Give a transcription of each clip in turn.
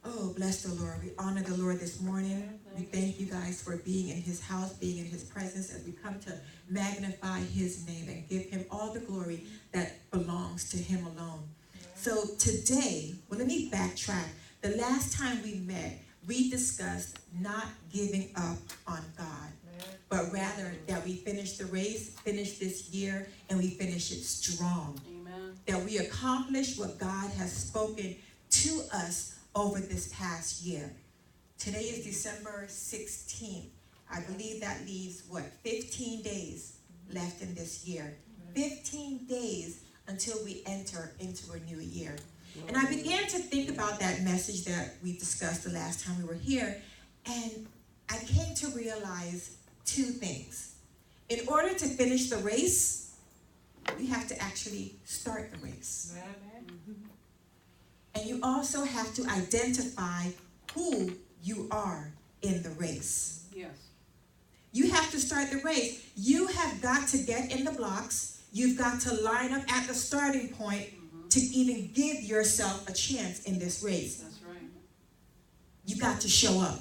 Oh, bless the Lord. We honor the Lord this morning. We thank you guys for being in his house, being in his presence, as we come to magnify his name and give him all the glory that belongs to him alone. So today, well, let me backtrack. The last time we met, we discussed not giving up on God, but rather that we finish the race, finish this year, and we finish it strong. Amen. That we accomplish what God has spoken to us over this past year. Today is December 16th. I believe that leaves, 15 days left in this year. 15 days until we enter into a new year. And I began to think about that message that we discussed the last time we were here, and I came to realize two things. In order to finish the race, we have to actually start the race. And you also have to identify who you are in the race. Yes. You have to start the race. You have got to get in the blocks. You've got to line up at the starting point to even give yourself a chance in this race. That's right. You got to show up.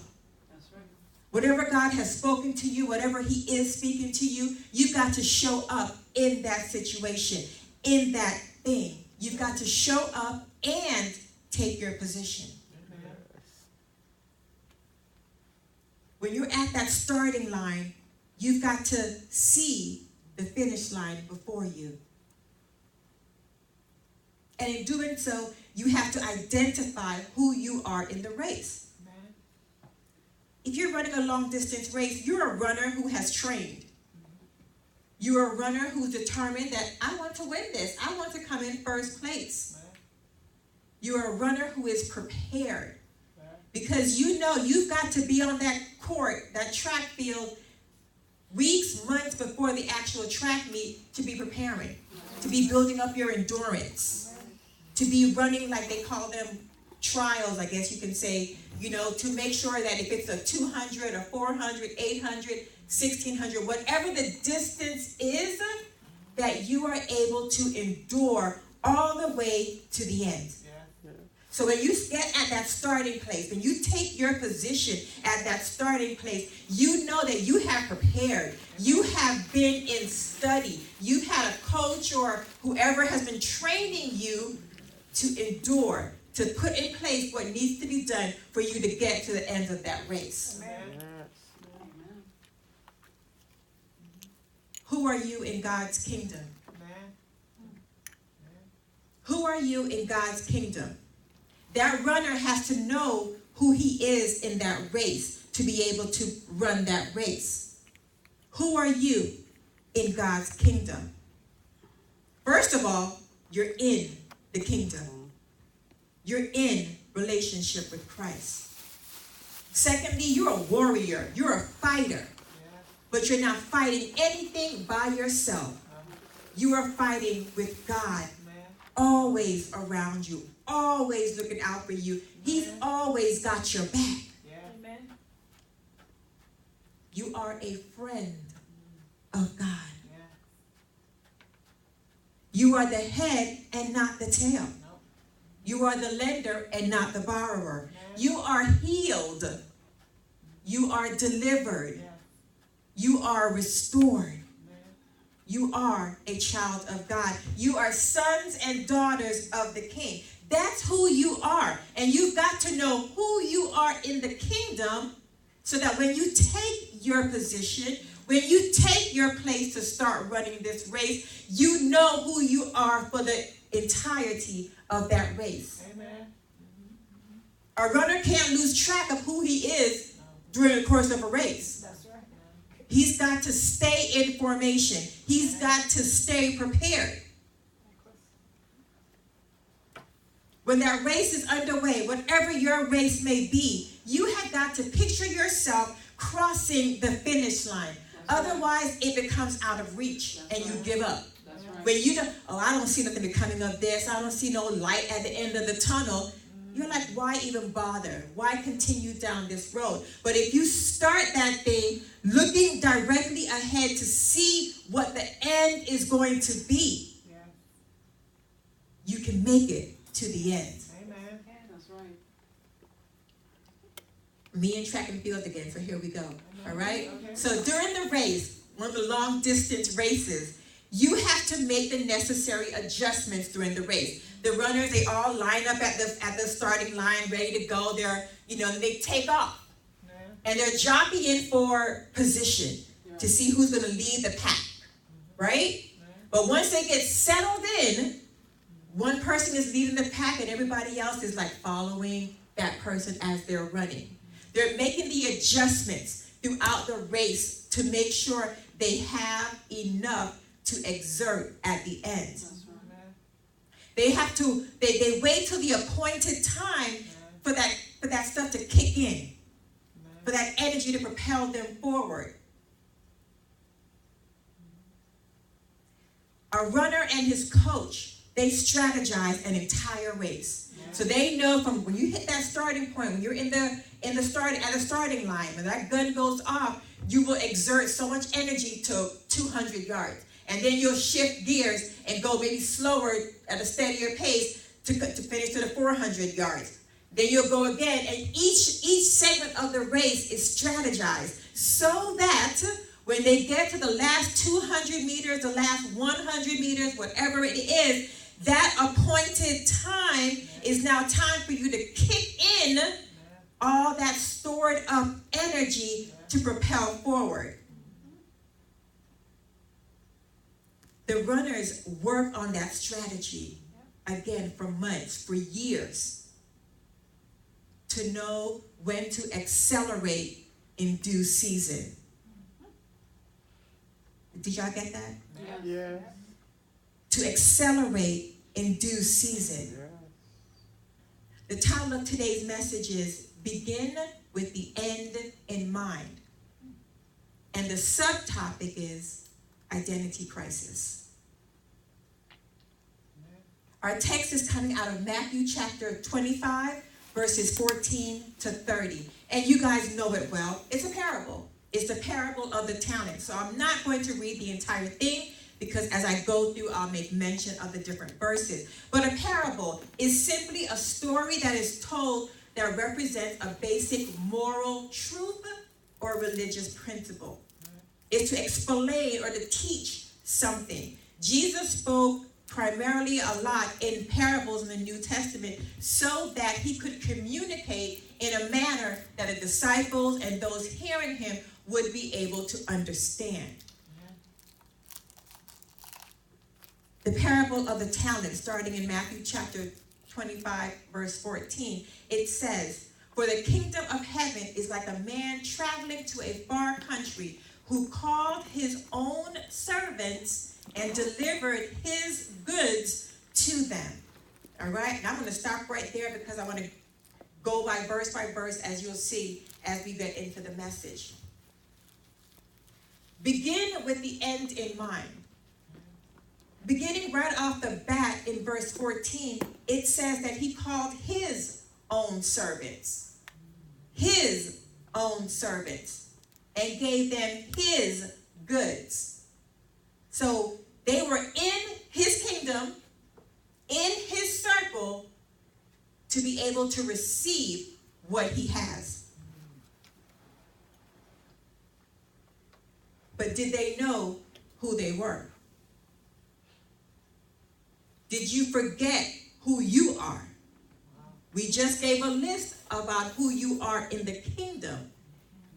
That's right. Whatever God has spoken to you, whatever he is speaking to you, you've got to show up in that situation, in that thing. You've got to show up and take your position. Amen. When you're at that starting line, you've got to see the finish line before you. And in doing so, you have to identify who you are in the race. Amen. If you're running a long distance race, you're a runner who has trained. You're a runner who's determined that I want to win this. I want to come in first place. Amen. You're a runner who is prepared. Amen. Because you know you've got to be on that court, that track field, weeks, months before the actual track meet to be preparing, to be building up your endurance. To be running, like they call them, trials, I guess you can say, to make sure that if it's a 200 or 400, 800, 1600, whatever the distance is, that you are able to endure all the way to the end. Yeah. So when you get at that starting place, when you take your position at that starting place, you know that you have prepared. You have been in study. You've had a coach or whoever has been training you to endure, to put in place what needs to be done for you to get to the end of that race. Amen. Amen. Who are you in God's kingdom? Amen. Who are you in God's kingdom? That runner has to know who he is in that race to be able to run that race. Who are you in God's kingdom? First of all, you're in the kingdom. You're in relationship with Christ. Secondly, you're a warrior. You're a fighter. But you're not fighting anything by yourself. You are fighting with God always around you, always looking out for you. He's always got your back. You are a friend of God. You are the head and not the tail. You are the lender and not the borrower. You are healed. You are delivered. You are restored. You are a child of God. You are sons and daughters of the King. That's who you are. And you've got to know who you are in the kingdom so that when you take your position, when you take your place to start running this race, you know who you are for the entirety of that race. Amen. A runner can't lose track of who he is during the course of a race. That's right. He's got to stay in formation. He's got to stay prepared. When that race is underway, whatever your race may be, you have got to picture yourself crossing the finish line. Otherwise, it becomes out of reach and you give up. When you don't, I don't see nothing coming up this. I don't see no light at the end of the tunnel. You're like, why even bother? Why continue down this road? But if you start that thing looking directly ahead to see what the end is going to be, you can make it to the end. Amen. That's right. Me and track and field again, so here we go. All right? Okay. So during the race, one of the long distance races, you have to make the necessary adjustments during the race. The runners, they all line up at the starting line, ready to go. They're, they take off. And they're jockeying for position to see who's going to lead the pack. Right? But once they get settled in, one person is leading the pack and everybody else is like following that person as they're running. They're making the adjustments throughout the race to make sure they have enough to exert at the end. They have to, they wait till the appointed time for that stuff to kick in, for that energy to propel them forward. A runner and his coach, they strategize an entire race. So they know from when you hit that starting point, when you're at the starting line, when that gun goes off, you will exert so much energy to 200 yards. And then you'll shift gears and go maybe slower at a steadier pace to finish to the 400 yards. Then you'll go again, and each segment of the race is strategized so that when they get to the last 200 meters, the last 100 meters, whatever it is, that appointed time is now time for you to kick in all that stored up energy to propel forward. The runners work on that strategy, again, for months, for years, to know when to accelerate in due season. Did y'all get that? Yeah. To accelerate in due season. The title of today's message is Begin with the End in Mind. And the subtopic is Identity Crisis. Our text is coming out of Matthew chapter 25, verses 14 to 30. And you guys know it well. It's a parable. It's the parable of the talent. So I'm not going to read the entire thing because as I go through, I'll make mention of the different verses. But a parable is simply a story that is told that represents a basic moral truth or religious principle. It's to explain or to teach something. Jesus spoke primarily a lot in parables in the New Testament so that he could communicate in a manner that the disciples and those hearing him would be able to understand. The parable of the talent, starting in Matthew chapter 25, verse 14, it says, "For the kingdom of heaven is like a man traveling to a far country who called his own servants and delivered his goods to them." All right? And I'm going to stop right there because I want to go by verse, as you'll see as we get into the message. Begin with the end in mind. Beginning right off the bat in verse 14, it says that he called his own servants. His own servants. And gave them his goods. So they were in his kingdom, in his circle, to be able to receive what he has. But did they know who they were? Did you forget who you are? We just gave a list about who you are in the kingdom.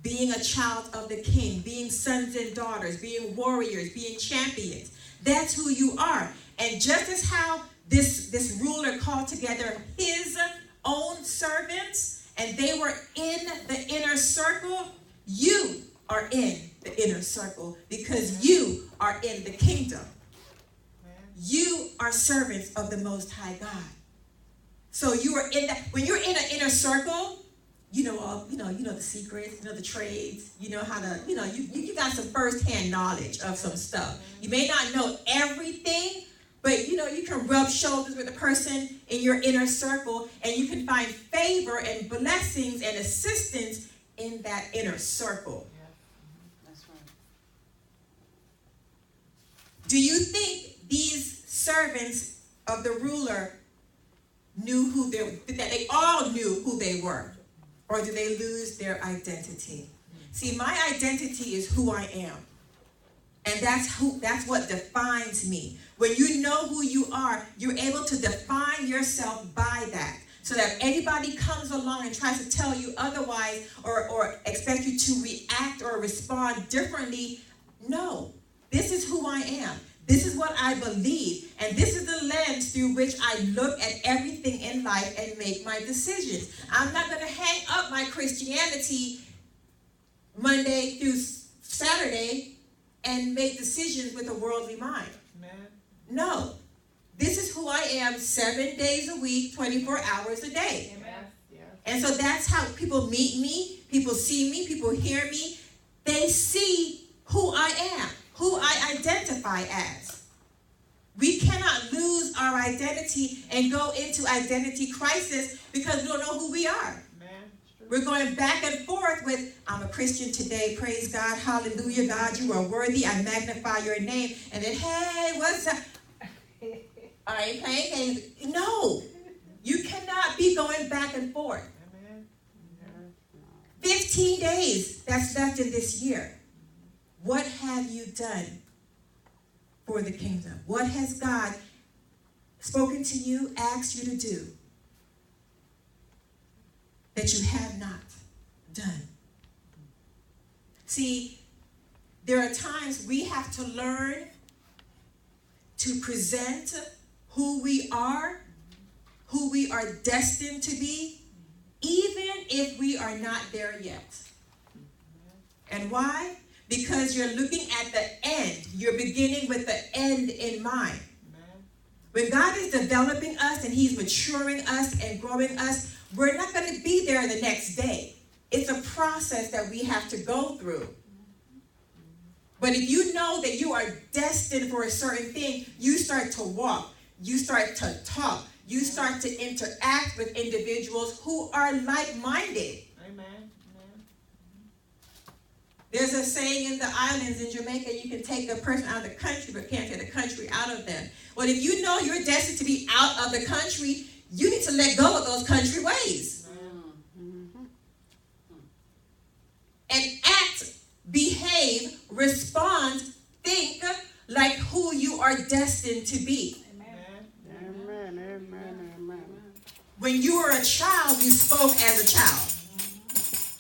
Being a child of the king, being sons and daughters, being warriors, being champions. That's who you are. And just as how this ruler called together his own servants, and they were in the inner circle, you are in the inner circle because you are in the kingdom. You are servants of the Most High God. So you are in that. When you're in an inner circle, you know the secrets, the trades, how to, you got some first-hand knowledge of some stuff. You may not know everything, but you can rub shoulders with a person in your inner circle, and you can find favor and blessings and assistance in that inner circle. Yeah. That's right. Do you think these servants of the ruler that they all knew who they were? or do they lose their identity? See, my identity is who I am. And that's what defines me. When you know who you are, you're able to define yourself by that. So that anybody comes along and tries to tell you otherwise or expect you to react or respond differently, no. This is who I am. This is what I believe. And this is the lens through which I look at everything in life and make my decisions. I'm not going to hang up my Christianity Monday through Saturday and make decisions with a worldly mind. Amen. No. This is who I am 7 days a week, 24 hours a day. Amen. Yeah. And so that's how people meet me, people see me, people hear me. They see who I am, who I identify as. We cannot lose our identity and go into identity crisis because we don't know who we are. We're going back and forth with, I'm a Christian today, praise God, hallelujah, God, you are worthy, I magnify your name. And then, hey, what's up? I ain't playing games. No, you cannot be going back and forth. 15 days that's left in this year. What have you done for the kingdom? What has God spoken to you, asked you to do that you have not done? See, there are times we have to learn to present who we are destined to be, even if we are not there yet. And why? Because you're looking at the end. You're beginning with the end in mind. When God is developing us and he's maturing us and growing us, we're not going to be there the next day. It's a process that we have to go through. But if you know that you are destined for a certain thing, you start to walk, you start to talk, you start to interact with individuals who are like-minded. Amen. There's a saying in the islands in Jamaica, you can take a person out of the country, but can't take the country out of them. Well, if you know you're destined to be out of the country, you need to let go of those country ways. And act, behave, respond, think like who you are destined to be. Amen. Amen. When you were a child, you spoke as a child.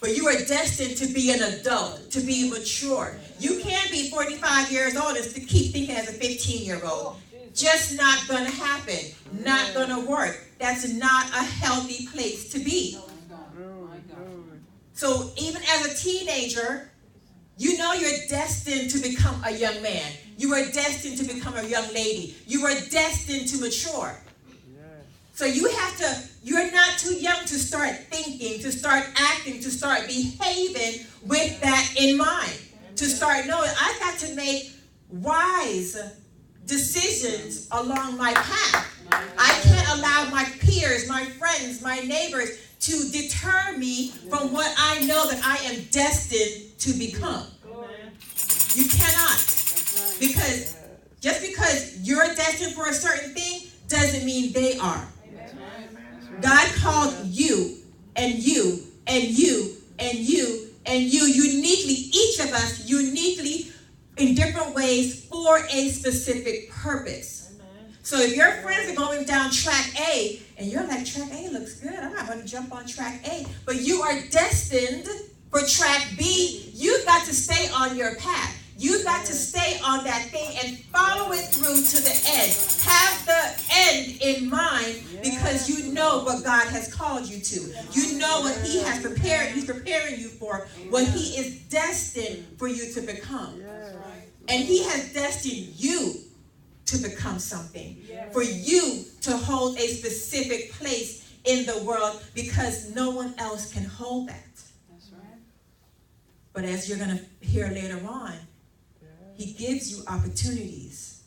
But you are destined to be an adult, to be mature. You can't be 45 years old and to keep thinking as a 15-year-old. Just not going to happen. Not going to work. That's not a healthy place to be. So even as a teenager, you know you're destined to become a young man. You are destined to become a young lady. You are destined to mature. So you're not too young to start thinking, to start acting, to start behaving with that in mind. To start knowing I got to make wise decisions along my path. I can't allow my peers, my friends, my neighbors to deter me from what I know that I am destined to become. You cannot. Because just because you're destined for a certain thing doesn't mean they are. God called you and you and you and you and you uniquely, each of us uniquely in different ways for a specific purpose. So if your friends are going down track A and you're like, track A looks good, I'm not going to jump on track A, but you are destined for track B, you've got to stay on your path. You've got to stay on that thing and follow it through to the end. Have the end in mind because you know what God has called you to. You know what he has prepared. He's preparing you for what he is destined for you to become. And he has destined you to become something. For you to hold a specific place in the world because no one else can hold that. That's right. But as you're going to hear later on, he gives you opportunities.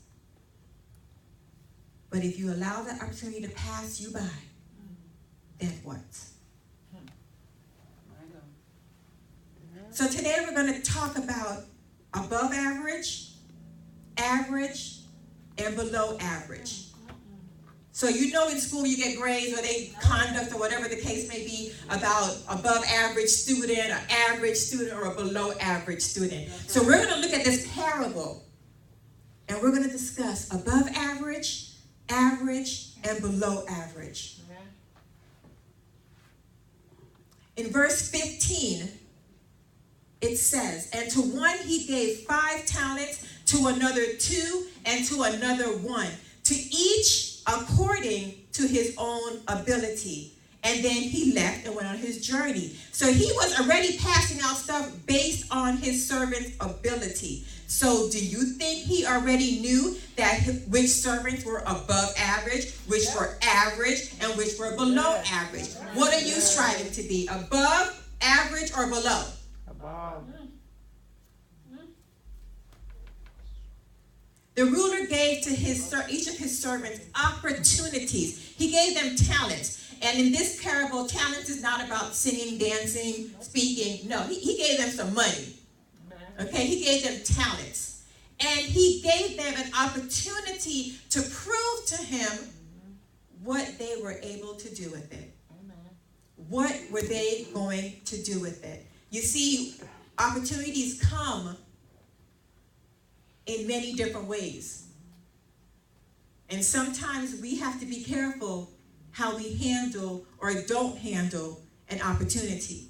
But if you allow that opportunity to pass you by, then what? So today we're going to talk about above average, average, and below average. So you know in school you get grades or they conduct or whatever the case may be about above average student, or average student, or a below average student. So we're going to look at this parable and we're going to discuss above average, average, and below average. In verse 15, it says, and to one he gave 5 talents, to another 2, and to another 1, to each according to his own ability. And then he left and went on his journey. So he was already passing out stuff based on his servant's ability. So do you think he already knew that which servants were above average, which were average, and which were below average? What are you striving to be, above, average, or below? Above. The ruler gave to each of his servants opportunities. He gave them talents. And in this parable, talents is not about singing, dancing, speaking. No, he gave them some money. Okay, he gave them talents. And he gave them an opportunity to prove to him what they were able to do with it. What were they going to do with it? You see, opportunities come in many different ways. And sometimes we have to be careful how we handle or don't handle an opportunity.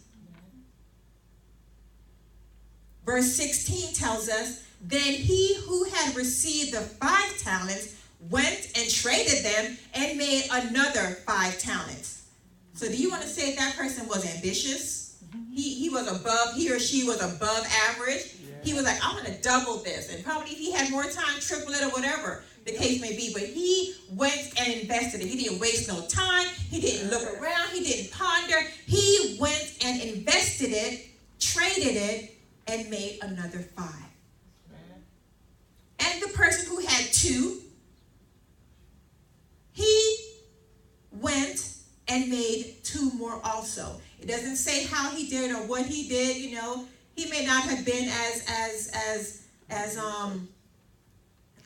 Verse 16 tells us, then he who had received the 5 talents went and traded them and made another 5 talents. So do you want to say that person was ambitious? He was above, he or she was above average. He was like, I want to double this. And probably if he had more time, triple it or whatever the case may be. But he went and invested it. He didn't waste no time. He didn't look around. He didn't ponder. He went and invested it, traded it, and made another 5. And the person who had 2, he went and made 2 more also. It doesn't say how he did or what he did, you know. He may not have been as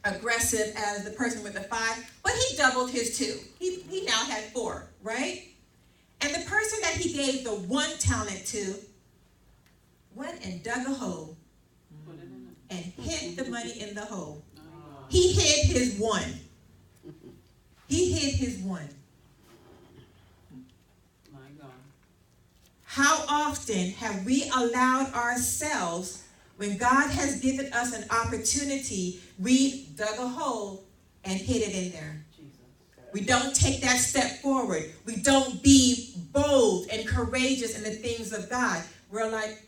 aggressive as the person with the 5, but he doubled his 2. He now had 4, right? And the person that he gave the 1 talent to went and dug a hole and hid the money in the hole. He hid his 1. He hid his 1. How often have we allowed ourselves, when God has given us an opportunity, we dug a hole and hid it in there? We don't take that step forward. We don't be bold and courageous in the things of God. We're like,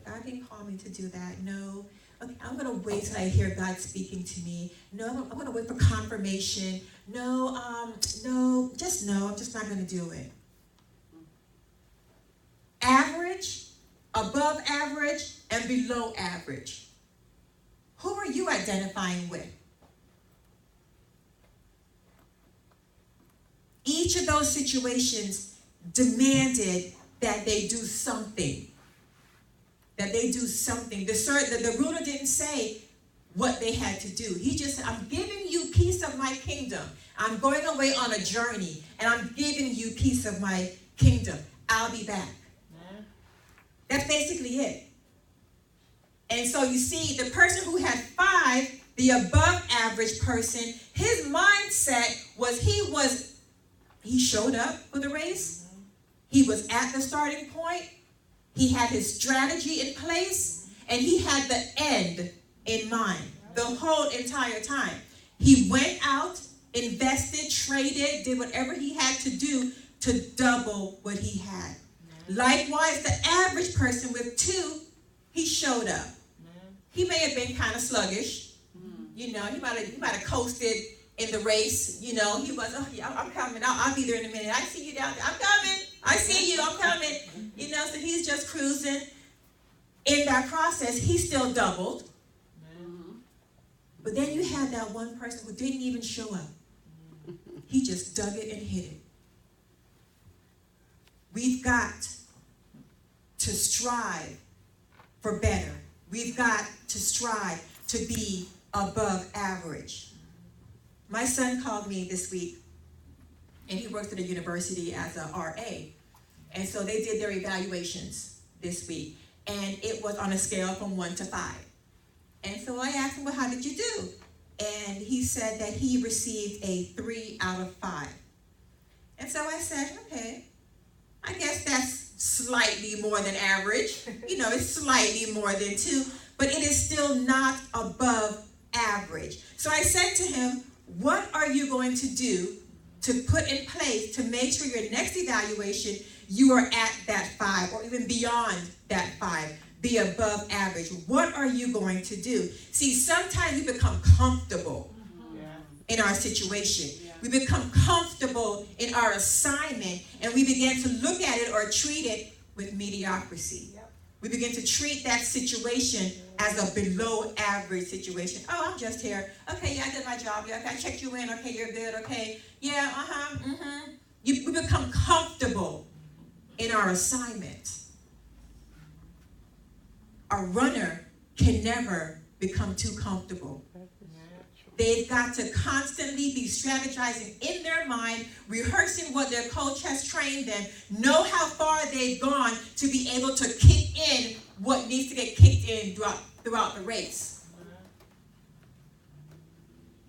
God didn't call me to do that. No. Okay, I'm going to wait till I hear God speaking to me. No, I'm going to wait for confirmation. No, I'm just not going to do it. Average, above average, and below average. Who are you identifying with? Each of those situations demanded that they do something. That they do something. The ruler didn't say what they had to do. He just said, I'm giving you piece of my kingdom. I'm going away on a journey, and I'm giving you piece of my kingdom. I'll be back. That's basically it. And so you see, the person who had 5, the above average person, his mindset was he showed up for the race. He was at the starting point. He had his strategy in place, and he had the end in mind the whole entire time. He went out, invested, traded, did whatever he had to do to double what he had. Likewise, the average person with 2, he showed up. He may have been kind of sluggish. You know, he might have coasted in the race. You know, he was, oh yeah, I'm coming. I'll be there in a minute. I see you down there. I'm coming. I see you. I'm coming. You know, so he's just cruising. In that process, he still doubled. But then you had that one person who didn't even show up. He just dug it and hid it. We've got to strive for better. We've got to strive to be above average. My son called me this week, and he works at a university as a RA. And so they did their evaluations this week, and it was on a scale from 1 to 5. And so I asked him, well, how did you do? And he said that he received a 3 out of 5. And so I said, okay, I guess that's slightly more than average. You know, it's slightly more than 2, but it is still not above average. So I said to him, what are you going to do to put in place to make sure your next evaluation, you are at that 5 or even beyond that 5, be above average? What are you going to do? See, sometimes we become comfortable in our situation. We become comfortable in our assignment, and we begin to look at it or treat it with mediocrity. We begin to treat that situation as a below average situation. Oh, I'm just here. Okay, yeah, I did my job. Yeah, I checked you in. Okay, you're good. Okay, yeah, we become comfortable in our assignment. A runner can never become too comfortable. They've got to constantly be strategizing in their mind, rehearsing what their coach has trained them, know how far they've gone to be able to kick in what needs to get kicked in throughout the race.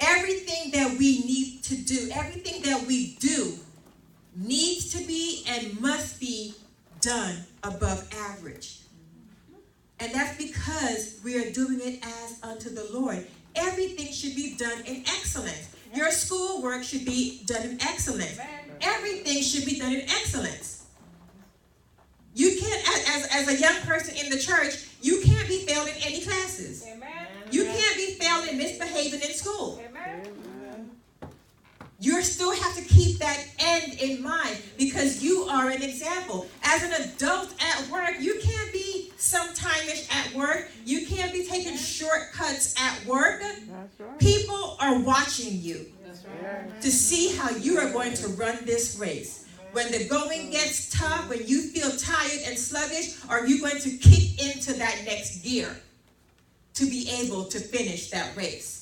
Everything that we need to do, everything that we do needs to be and must be done above average. And that's because we are doing it as unto the Lord. Everything should be done in excellence. Your schoolwork should be done in excellence. Everything should be done in excellence. You can't, as a young person in the church, you can't be failed in any classes. You can't be failed in misbehaving in school. You still have to keep that end in mind because you are an example. As an adult at work, you can't be sometime-ish at work. You can't be taking shortcuts at work. Right. People are watching you to see how you are going to run this race. When the going gets tough, when you feel tired and sluggish, are you going to kick into that next gear to be able to finish that race?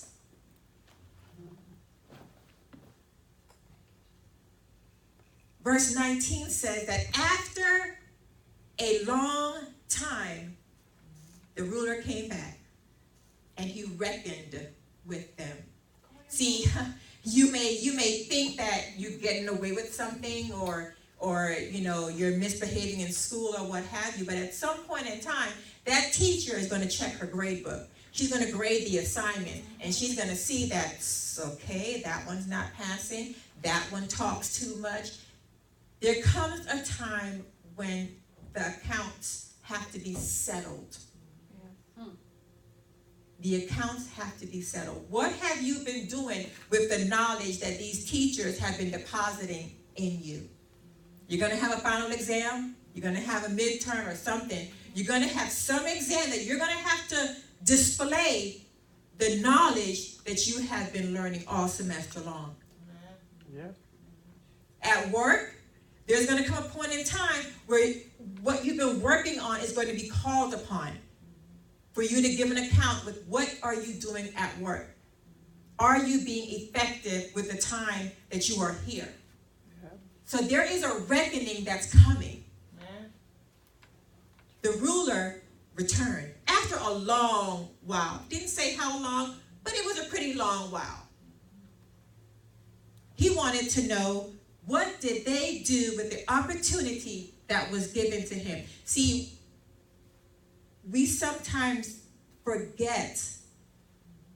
Verse 19 says that after a long time, the ruler came back and he reckoned with them. See, you may think that you're getting away with something or you know, you're misbehaving in school or what have you, but at some point in time, that teacher is going to check her grade book. She's going to grade the assignment, and she's going to see that, okay, that one's not passing, that one talks too much. There comes a time when the accounts have to be settled. The accounts have to be settled. What have you been doing with the knowledge that these teachers have been depositing in you? You're going to have a final exam. You're going to have a midterm or something. You're going to have some exam that you're going to have to display the knowledge that you have been learning all semester long. Yeah. At work, there's going to come a point in time where what you've been working on is going to be called upon for you to give an account with what are you doing at work. Are you being effective with the time that you are here? So there is a reckoning that's coming. The ruler returned after a long while. Didn't say how long, but it was a pretty long while. He wanted to know, what did they do with the opportunity that was given to him? See, we sometimes forget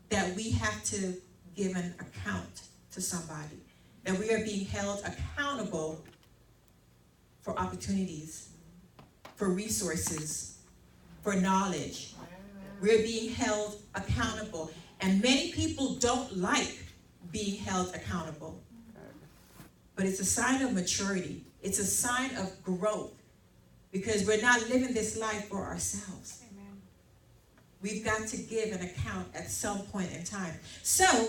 that we have to give an account to somebody, that we are being held accountable for opportunities, for resources, for knowledge. We're being held accountable. And many people don't like being held accountable. But it's a sign of maturity. It's a sign of growth. Because we're not living this life for ourselves. Amen. We've got to give an account at some point in time. So,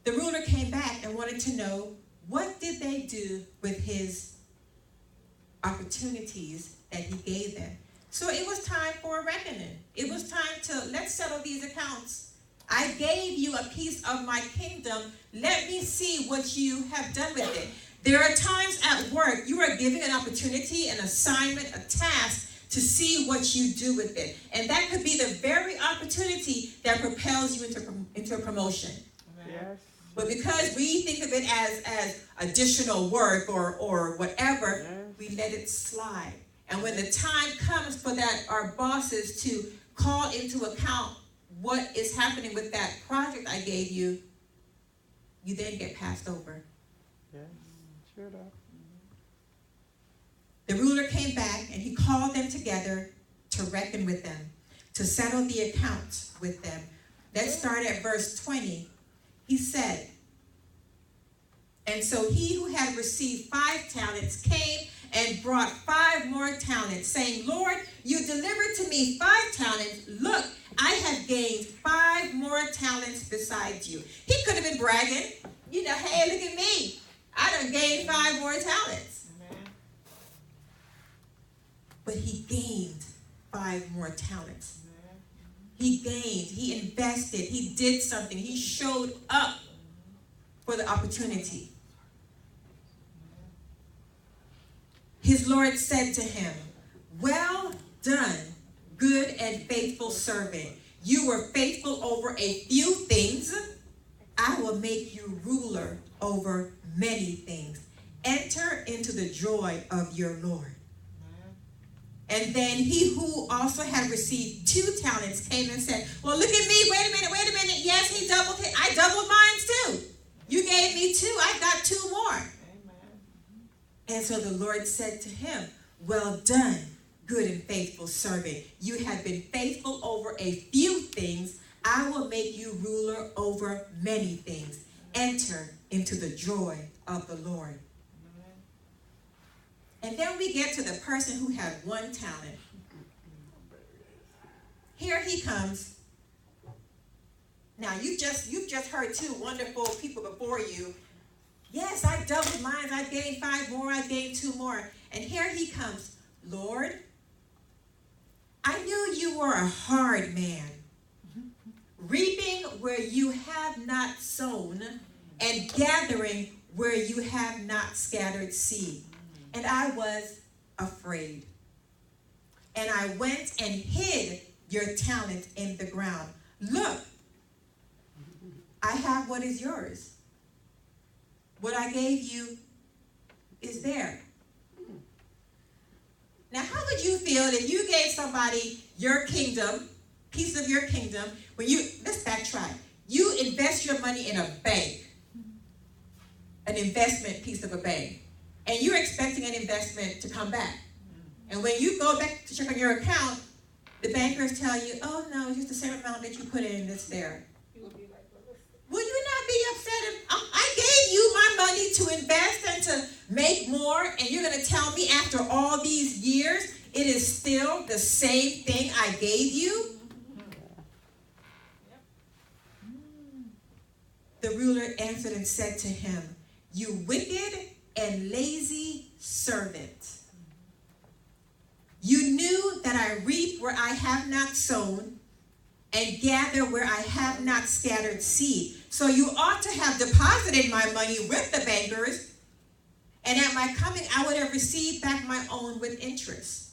the ruler came back and wanted to know, what did they do with his opportunities that he gave them? So it was time for a reckoning. It was time to, let's settle these accounts. I gave you a piece of my kingdom. Let me see what you have done with it. There are times at work you are given an opportunity, an assignment, a task to see what you do with it. And that could be the very opportunity that propels you into a promotion. Yes. But because we think of it as additional work or whatever, Yes. we let it slide. And when the time comes for that, our bosses to call into account what is happening with that project I gave you, you then get passed over. Yes. Sure enough. The ruler came back and he called them together to reckon with them, to settle the accounts with them. Let's start at verse 20. He said, and so he who had received 5 talents came and brought 5 more talents, saying, Lord, you delivered to me 5 talents. Look, I have gained 5 more talents besides you. He could have been bragging. You know, hey, look at me. I done gained 5 more talents. Amen. But he gained 5 more talents. Amen. He gained, he invested, he did something. He showed up for the opportunity. His Lord said to him, well done, good and faithful servant. You were faithful over a few things. I will make you ruler over many things. Enter into the joy of your Lord. And then he who also had received 2 talents came and said, well, look at me. Wait a minute. Yes, he doubled it. I doubled mine too. You gave me 2. I got 2 more. Amen. And so the Lord said to him, well done, good and faithful servant. You have been faithful over a few things. I will make you ruler over many things. Enter into the joy of the Lord. And then we get to the person who had 1 talent. Here he comes. Now you've just heard 2 wonderful people before you. Yes, I doubled mine. I gained 5 more. I gained 2 more. And here he comes. Lord, I knew you were a hard man, reaping where you have not sown and gathering where you have not scattered seed. And I was afraid. And I went and hid your talent in the ground. Look, I have what is yours. What I gave you is there. Now, how would you feel if you gave somebody your kingdom, piece of your kingdom, let's backtrack. You invest your money in a bank, an investment piece of a bank. And you're expecting an investment to come back. And when you go back to check on your account, the bankers tell you, oh, no, it's just the same amount that you put in that's there. Will you not be upset if I gave you my money to invest and to make more, and you're going to tell me after all these years it is still the same thing I gave you? The ruler answered and said to him, you wicked and lazy servant. You knew that I reap where I have not sown and gather where I have not scattered seed. So you ought to have deposited my money with the bankers, and at my coming I would have received back my own with interest.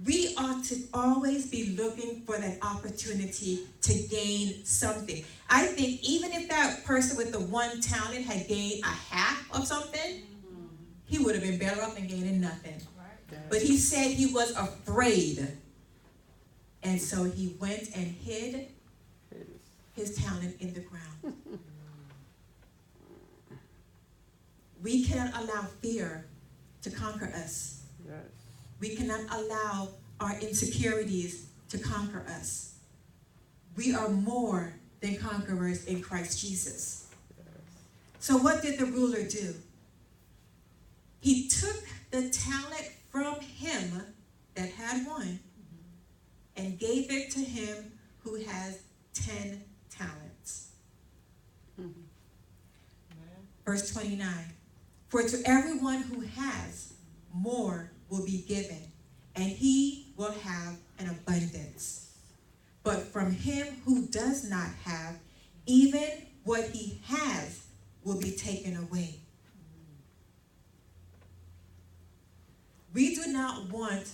We ought to always be looking for that opportunity to gain something. I think even if that person with the 1 talent had gained a half of something, he would have been better off than gaining nothing. But he said he was afraid. And so he went and hid his talent in the ground. We cannot allow fear to conquer us. Yes. We cannot allow our insecurities to conquer us. We are more than conquerors in Christ Jesus. So what did the ruler do? He took the talent from him that had 1 and gave it to him who has 10 talents. Verse 29. For to everyone who has, more will be given, and he will have an abundance. But from him who does not have, even what he has will be taken away. We do not want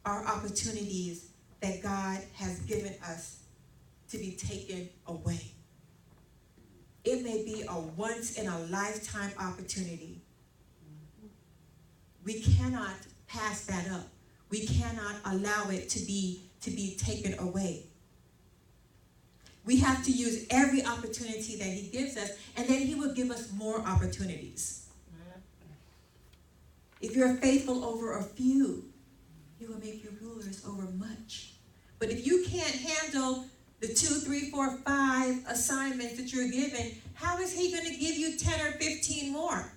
our opportunities that God has given us to be taken away. It may be a once-in-a-lifetime opportunity. We cannot pass that up. We cannot allow it to be taken away. We have to use every opportunity that he gives us, and then he will give us more opportunities. If you're faithful over a few, he will make you rulers over much. But if you can't handle the 2, 3, 4, 5 assignments that you're given, how is he going to give you 10 or 15 more?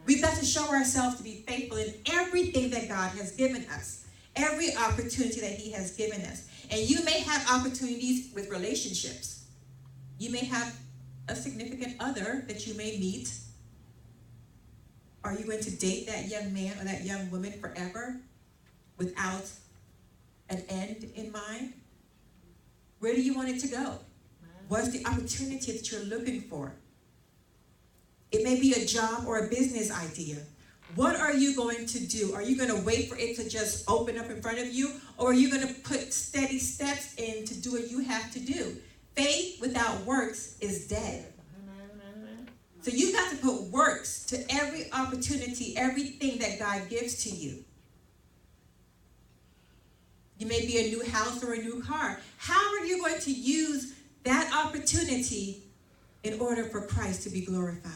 We've got to show ourselves to be faithful in everything that God has given us, every opportunity that he has given us. And you may have opportunities with relationships. You may have a significant other that you may meet. Are you going to date that young man or that young woman forever without an end in mind? Where do you want it to go? What's the opportunity that you're looking for? It may be a job or a business idea. What are you going to do? Are you going to wait for it to just open up in front of you? Or are you going to put steady steps in to do what you have to do? Faith without works is dead. So you got to put works to every opportunity, everything that God gives to you. You may be a new house or a new car. How are you going to use that opportunity in order for Christ to be glorified?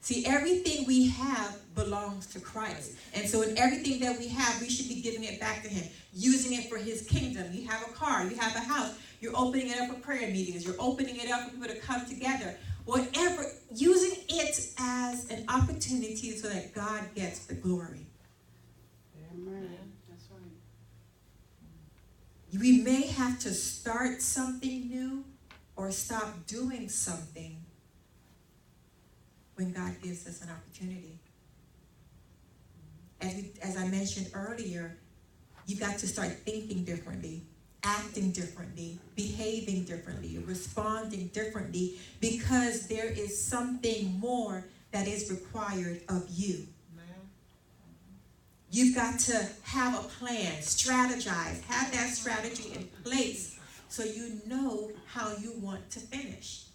See, everything we have belongs to Christ. And so in everything that we have, we should be giving it back to him, using it for his kingdom. You have a car, you have a house, you're opening it up for prayer meetings, you're opening it up for people to come together. Whatever, using it as an opportunity so that God gets the glory. Amen. That's right. We may have to start something new or stop doing something when God gives us an opportunity. As I mentioned earlier, you got to start thinking differently, acting differently, behaving differently, responding differently, because there is something more that is required of you. You've got to have a plan, strategize, have that strategy in place so you know how you want to finish.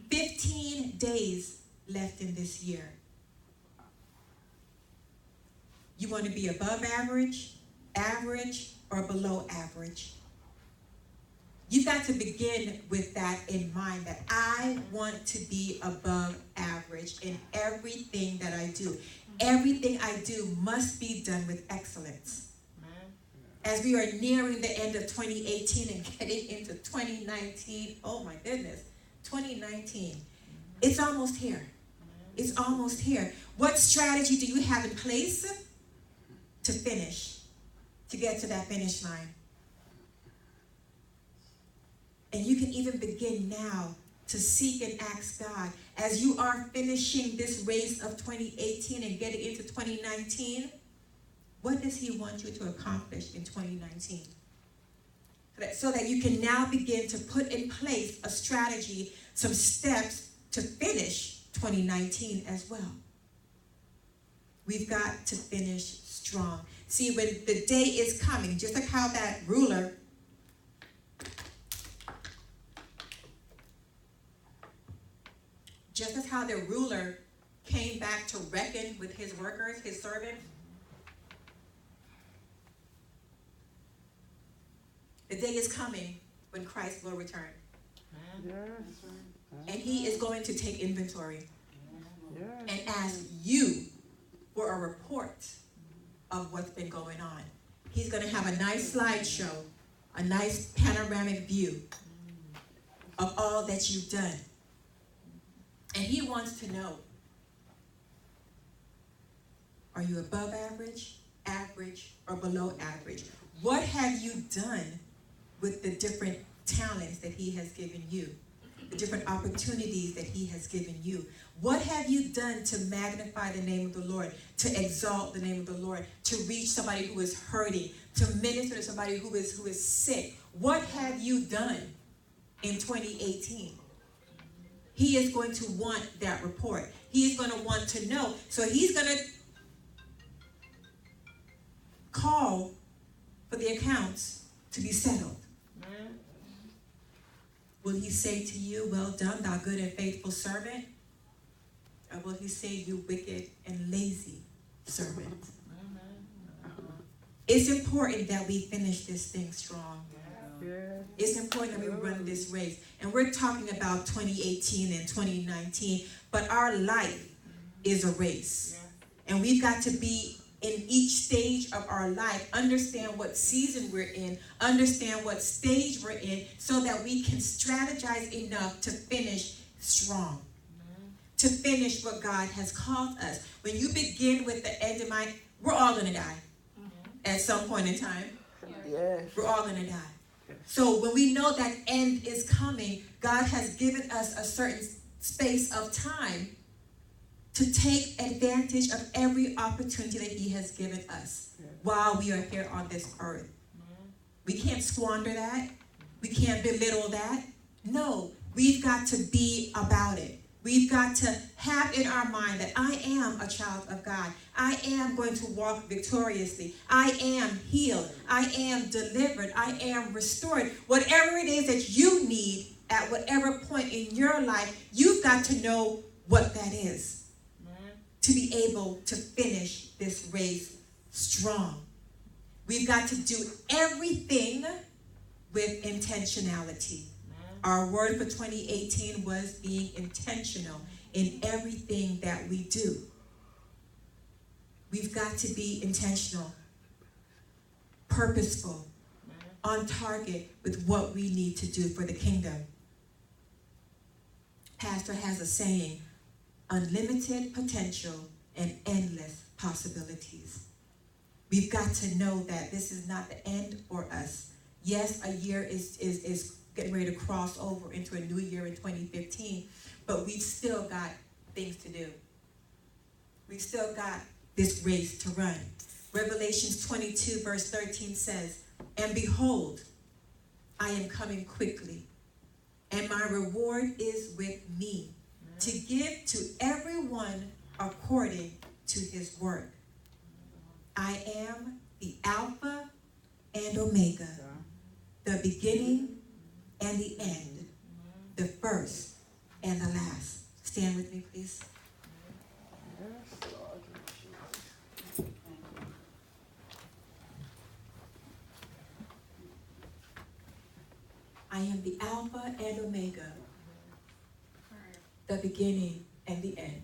15 days left in this year. You want to be above average, or below average? You've got to begin with that in mind, that I want to be above average in everything that I do. Everything I do must be done with excellence. As we are nearing the end of 2018 and getting into 2019, oh my goodness, 2019, it's almost here. It's almost here. What strategy do you have in place to finish, to get to that finish line? And you can even begin now to seek and ask God, as you are finishing this race of 2018 and getting into 2019, what does he want you to accomplish in 2019? So that you can now begin to put in place a strategy, some steps to finish 2019 as well. We've got to finish strong. See, when the day is coming, just like how that ruler came back to reckon with his workers, his servants, the day is coming when Christ will return. Yes. And he is going to take inventory Yes. and ask you for a report of what's been going on. He's going to have a nice slideshow, a nice panoramic view of all that you've done. And he wants to know, are you above average, or below average? What have you done with the different talents that he has given you, the different opportunities that he has given you? What have you done to magnify the name of the Lord, to exalt the name of the Lord, to reach somebody who is hurting, to minister to somebody who is sick? What have you done in 2018. He is going to want that report. He is going to want to know. So he's going to call for the accounts to be settled. Will he say to you, well done, thou good and faithful servant? Or will he say, you wicked and lazy servant? It's important that we finish this thing strong. It's important that we run this race. And we're talking about 2018 and 2019, but our life is a race. And we've got to be in each stage of our life, understand what season we're in, understand what stage we're in, so that we can strategize enough to finish strong. To finish what God has called us. When you begin with the end in mind, we're all going to die at some point in time. Yes. We're all going to die. So when we know that end is coming, God has given us a certain space of time to take advantage of every opportunity that he has given us while we are here on this earth. We can't squander that. We can't belittle that. No, we've got to be about it. We've got to have in our mind that I am a child of God. I am going to walk victoriously. I am healed. I am delivered. I am restored. Whatever it is that you need at whatever point in your life, you've got to know what that is to be able to finish this race strong. We've got to do everything with intentionality. Our word for 2018 was being intentional in everything that we do. We've got to be intentional, purposeful, on target with what we need to do for the kingdom. Pastor has a saying, unlimited potential and endless possibilities. We've got to know that this is not the end for us. Yes, a year is getting ready to cross over into a new year in 2015, but we've still got things to do. We've still got this race to run. Revelations 22 verse 13 says, and behold, I am coming quickly, and my reward is with me, to give to everyone according to his work. I am the Alpha and Omega, the beginning and the end, the first and the last. Stand with me, please. I am the Alpha and Omega, the beginning and the end.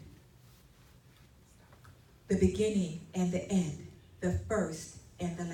The beginning and the end, the first and the